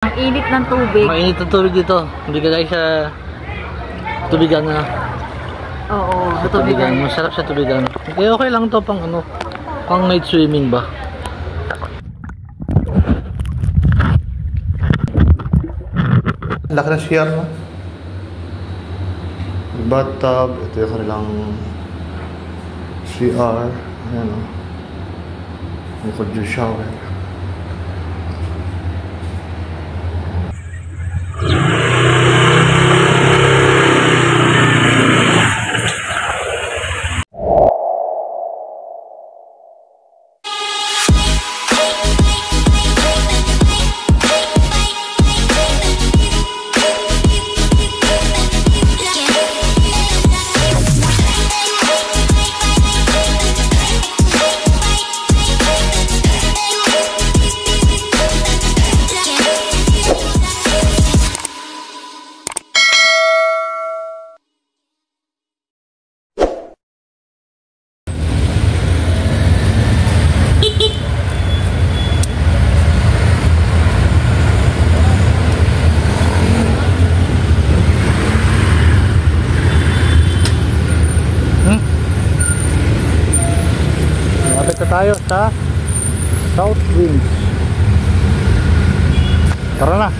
Ang init ng tubig. Mainit ang tubig dito. Hindi ka dahil sa tubigan na. Oo, sa tubigan. Masarap sa tubigan. Okay, okay lang to pang ano, pang night swimming ba. Laki ng CR, no? Bathtub, ito yung kanilang CR. Ayan, o. Bukod yung shower. Tayo sa South Winds. Tara na.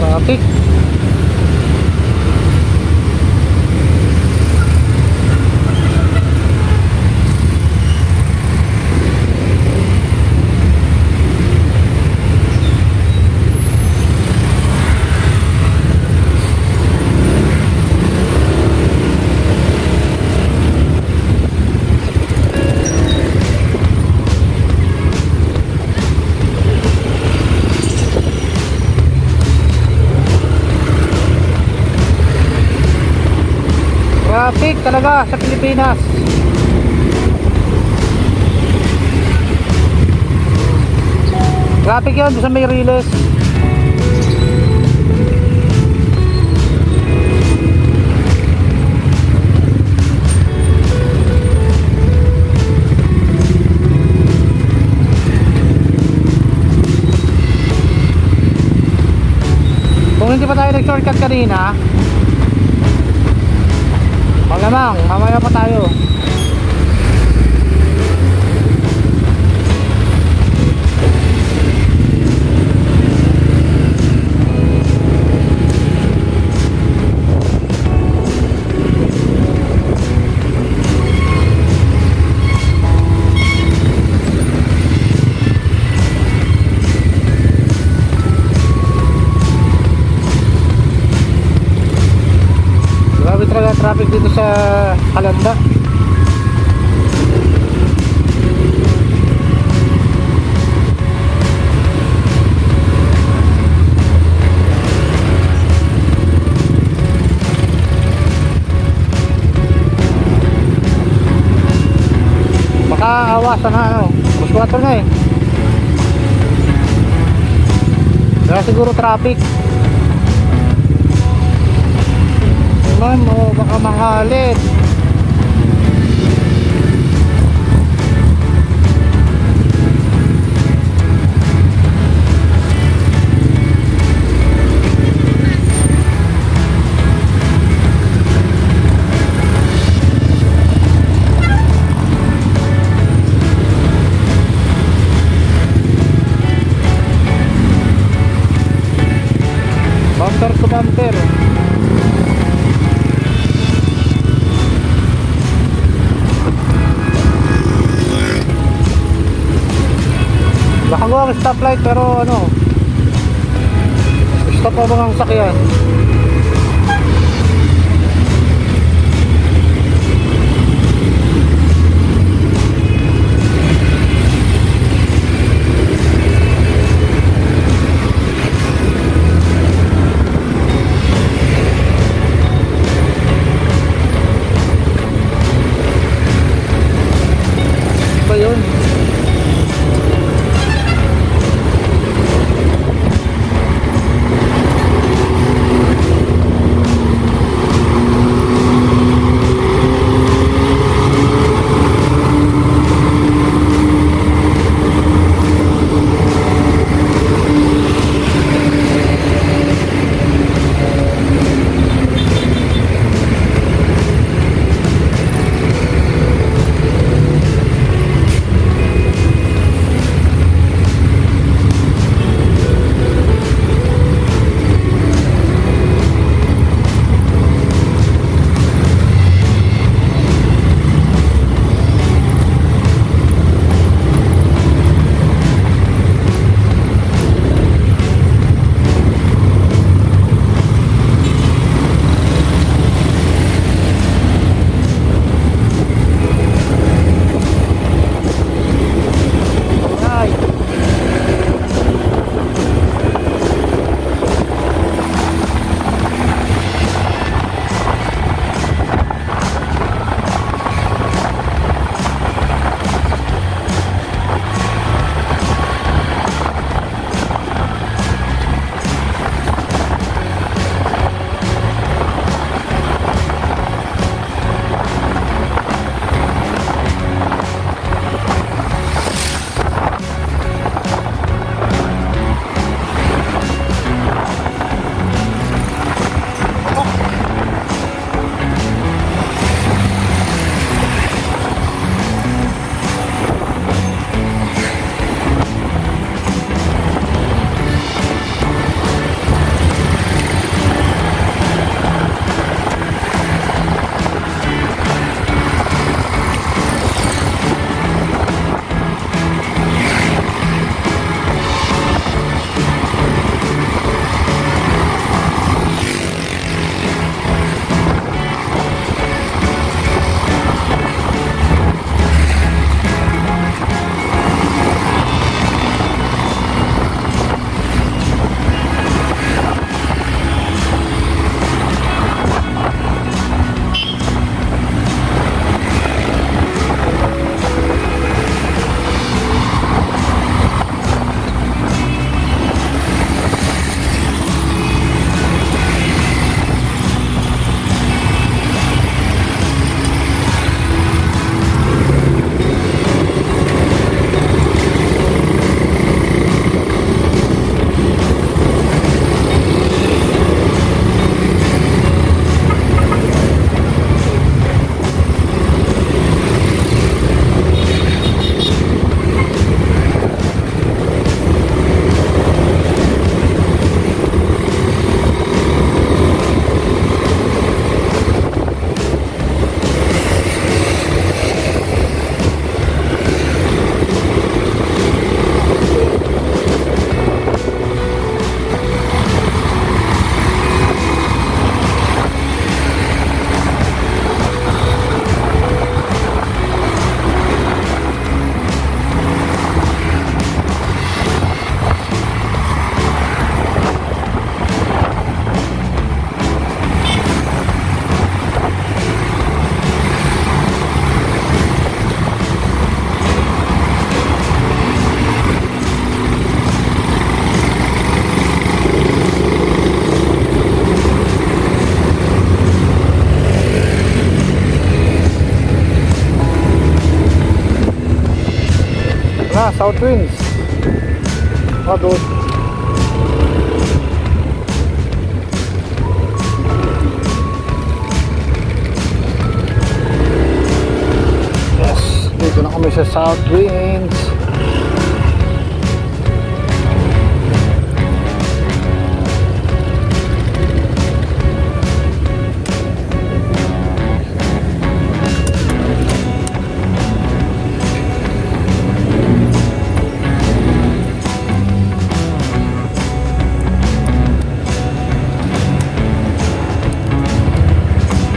Traffic. Traffic talaga sa Pilipinas. Traffic yun sa may Riles. Kung hindi pa tayo nag-shortcut kanina, malamang, mamaya pa tayo. Grabe talaga traffic dito sa Calanda. Baka awasan na ano, mas 4 na eh. Kaya siguro traffic. Mo baka mahalit. Bumper to bumper. Nakagawa ang stoplight pero ano, Stop pa mga sakyan. Ba yun? South Winds. Oh, doon. Yes, dito na kami sa South Winds.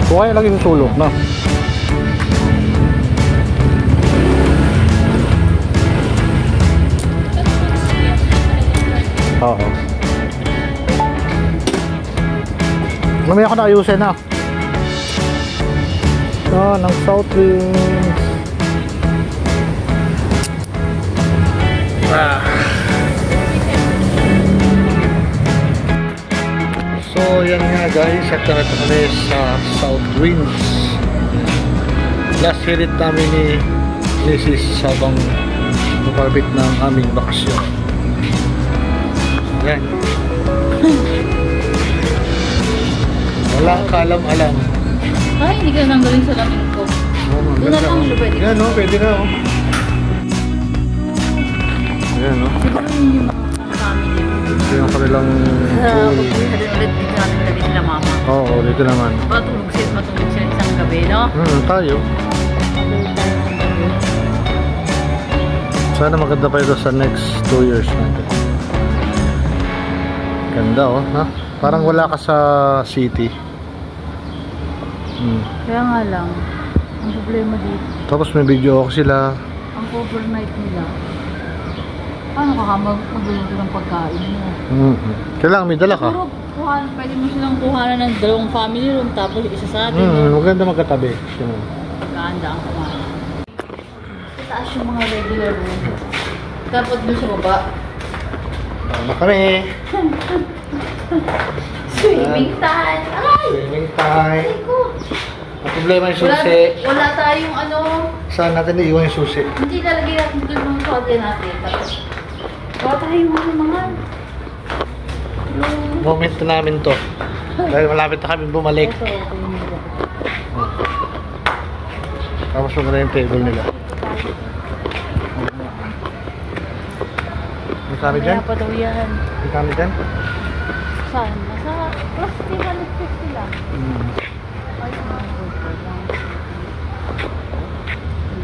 Kung kaya lagi sa sulok na. Oo. Mamaya ko na ayusin na. So, ng South Wings. So, yan nga guys. Sakta na kami sa South Winds. Last hirit namin ni Mrs. habang napapit ng aming bakasyon. Yan. Walang kalam-alam. Ay, hindi ka nanggaling sa lamin ko. Doon na lang, pwede. Yan o, pwede na o. Yan o. Siguro yun yung mga family. Ito yung kanilang pool. Pagpunta din ulit dito natin gabi nila mama. Oo, dito naman. Matulog sila isang gabi, no? Tayo. Sana maganda pa ito sa next 2 years natin. Ganda oh, ha? Parang wala ka sa city. Kaya nga lang, ang problema dito, Tapos may video ako sila. ang overnight nila. Paano ka magluluto ng pagkain mo? Kailangan may dala ka. Siguro, pwede mo silang kuhanan ng dalawang family room tapos isa sa atin. Maganda magkatabi. Maganda ang kumain. Itaas yung mga regular room. Tapos doon sa baba. Tama kami. Swimming time! Aray! Swimming time. Aray ko! Ang problema yung susi. Wala tayong ano. Saan natin iiwan yung susi? Hindi lalagay natin doon ng sote natin. Tapos, wala tayong mga Moment na namin to. Dahil malapit na kami bumalik. Tapos maganda yung table nila. May kami dyan? Kaya pa daw yan. May kami dyan? Saan? Nasa plus 350 lang. Ay,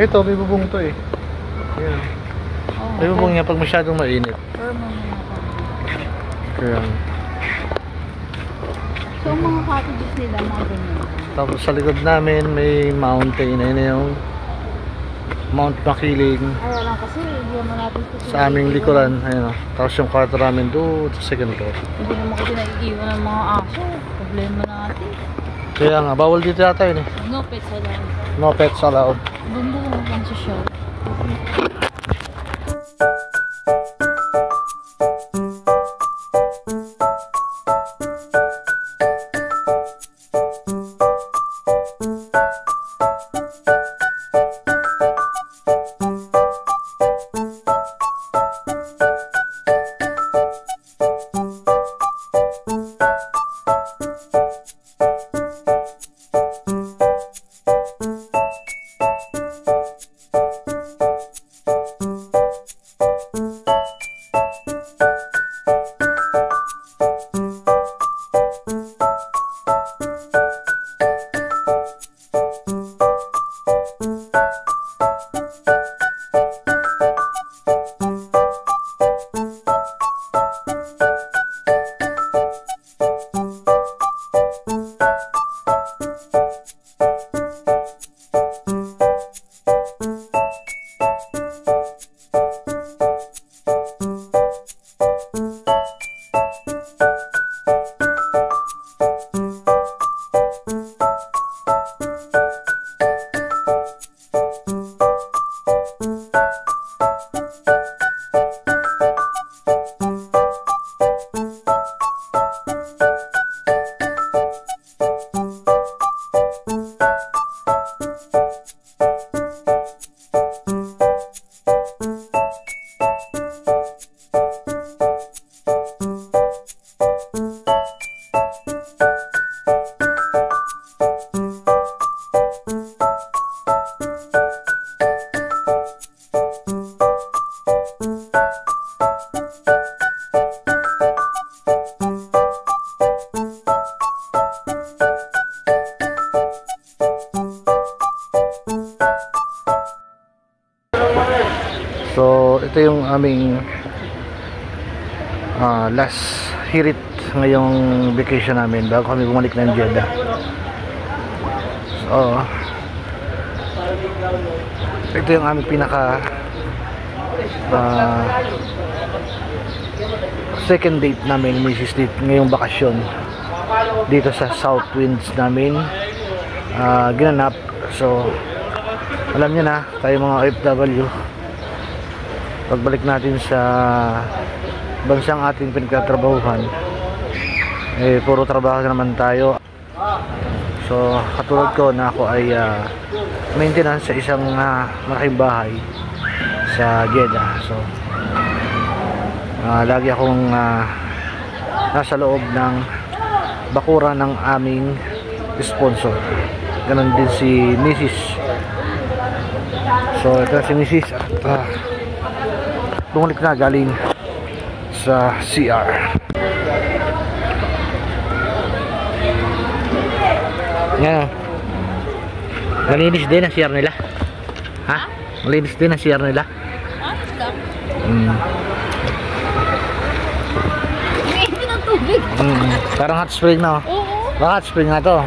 Ito, may bubong to eh. Ayan. May bubong niya pag masyadong mainit. Kaya, so, ang mga cottages nila, mga ganyan. tapos sa likod namin may mountain. Ayun na yung Mount Makiling. Kaya lang kasi, hindi naman natin Sa aming likuran. Ayun o. Tapos yung kwarto namin doon sa second floor. Hindi naman kasi naiiwan ng mga aso. Problema natin. Kaya nga, bawal dito yata yun eh. No pets allowed. No pets allowed. Ganda naman sa show. So, ito yung aming last hirit ngayong vacation namin bago kami bumalik ng Jeddah. Oo. Ito yung aming pinaka second date namin, Mrs. Date, ngayong bakasyon dito sa South Winds namin ginanap. So alam nyo na, tayo mga OFW, pagbalik natin sa bansang ating pinagtatrabahuhan, eh puro trabaho na naman tayo. So katulad ko na ako ay maintenance sa isang malaking bahay sa Jeddah. So lagi akong nasa loob ng bakuran ng aming sponsor. Ganon din si Mrs. So ito si Mrs. at bumalik na galing sa CR. Yan. Malinis din ang CR nila. Ha? Malinis din ang CR nila. Umiinit ng tubig. Parang hot spring na. Oo. Baka hot spring na to.